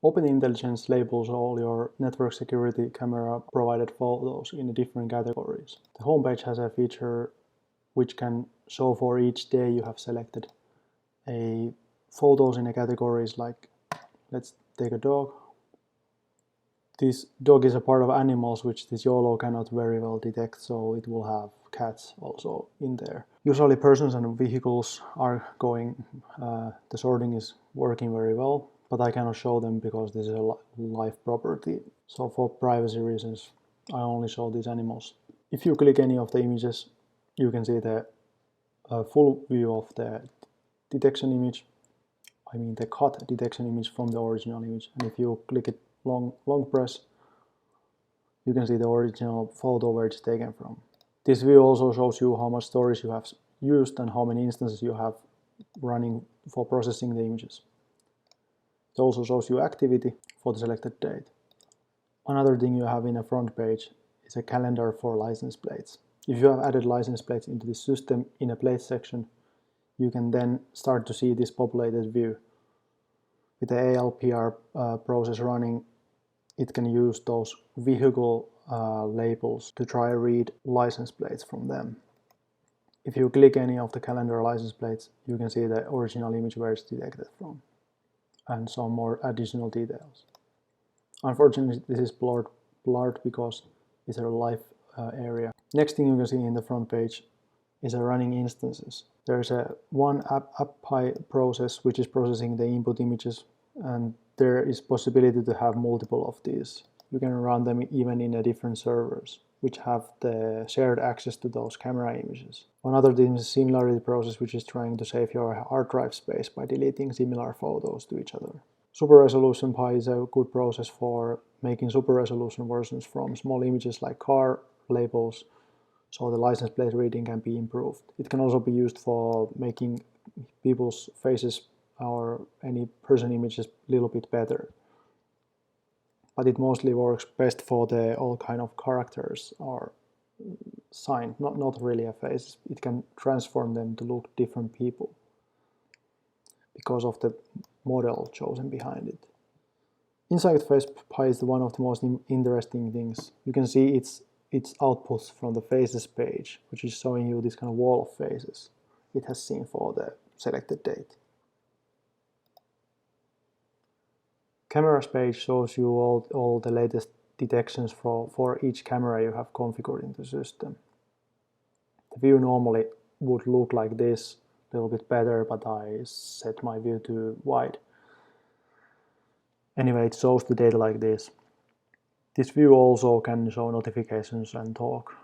Open Intelligence labels all your network security camera provided photos in different categories. The homepage has a feature which can show for each day you have selected a photos in a categories like, let's take a dog. This dog is a part of animals which this YOLO cannot very well detect, so it will have cats also in there. Usually persons and vehicles are going, the sorting is working very well, but I cannot show them because this is a live property. So for privacy reasons, I only show these animals. If you click any of the images, you can see the full view of the detection image. I mean the cut detection image from the original image. And if you click it long press, you can see the original photo where it's taken from. This view also shows you how much storage you have used and how many instances you have running for processing the images. It also shows you activity for the selected date. Another thing you have in a front page is a calendar for license plates. If you have added license plates into the system in a plate section, you can then start to see this populated view. With the ALPR process running, it can use those vehicle labels to try and read license plates from them. If you click any of the calendar license plates, you can see the original image where it's detected from and some more additional details. Unfortunately, this is blurred because it's a live area. Next thing you can see in the front page is a running instances. There's one AppPy process which is processing the input images, and there is possibility to have multiple of these. You can run them even in different servers, which have the shared access to those camera images. Another thing is a similarity process, which is trying to save your hard drive space by deleting similar photos to each other. Super Resolution Pi is a good process for making super resolution versions from small images like car labels, so the license plate reading can be improved. It can also be used for making people's faces or any person images a little bit better. But it mostly works best for the all kind of characters or sign, not really a face. It can transform them to look different people because of the model chosen behind it. Inside FacePy is one of the most interesting things. You can see its outputs from the faces page, which is showing you this kind of wall of faces it has seen for the selected date. Cameras page shows you all the latest detections for each camera you have configured in the system. The view normally would look like this, a little bit better, but I set my view to wide. Anyway, it shows the data like this. This view also can show notifications and talk.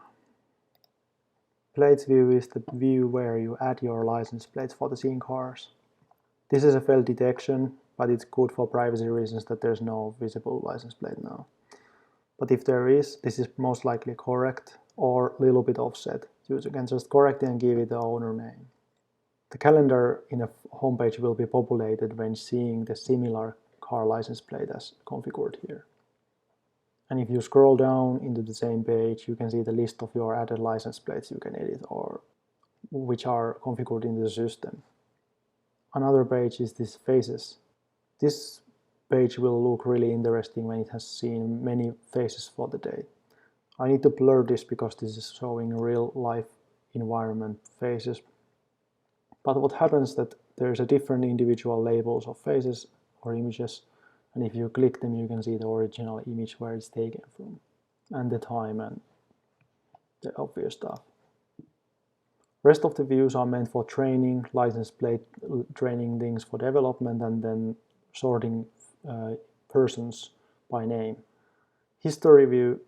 Plates view is the view where you add your license plates for the scene cars. This is a failed detection, but it's good for privacy reasons that there's no visible license plate now. But if there is, this is most likely correct or a little bit offset. You can just correct it and give it the owner name. The calendar in a homepage will be populated when seeing the similar car license plate as configured here. And if you scroll down into the same page, you can see the list of your added license plates you can edit or which are configured in the system. Another page is this faces. This page will look really interesting when it has seen many faces for the day. I need to blur this because this is showing real life environment faces. But what happens is that there's a different individual labels of faces or images, and if you click them you can see the original image where it's taken from, and the time and the obvious stuff. Rest of the views are meant for training, license plate training things for development, and then sorting persons by name. History view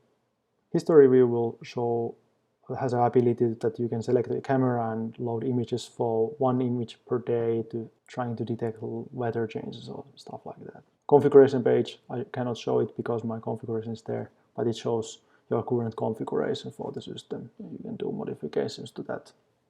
will show, has an ability that you can select a camera and load images for one image per day to trying to detect weather changes or stuff like that. Configuration page, I cannot show it because my configuration is there, but it shows your current configuration for the system. You can do modifications to that.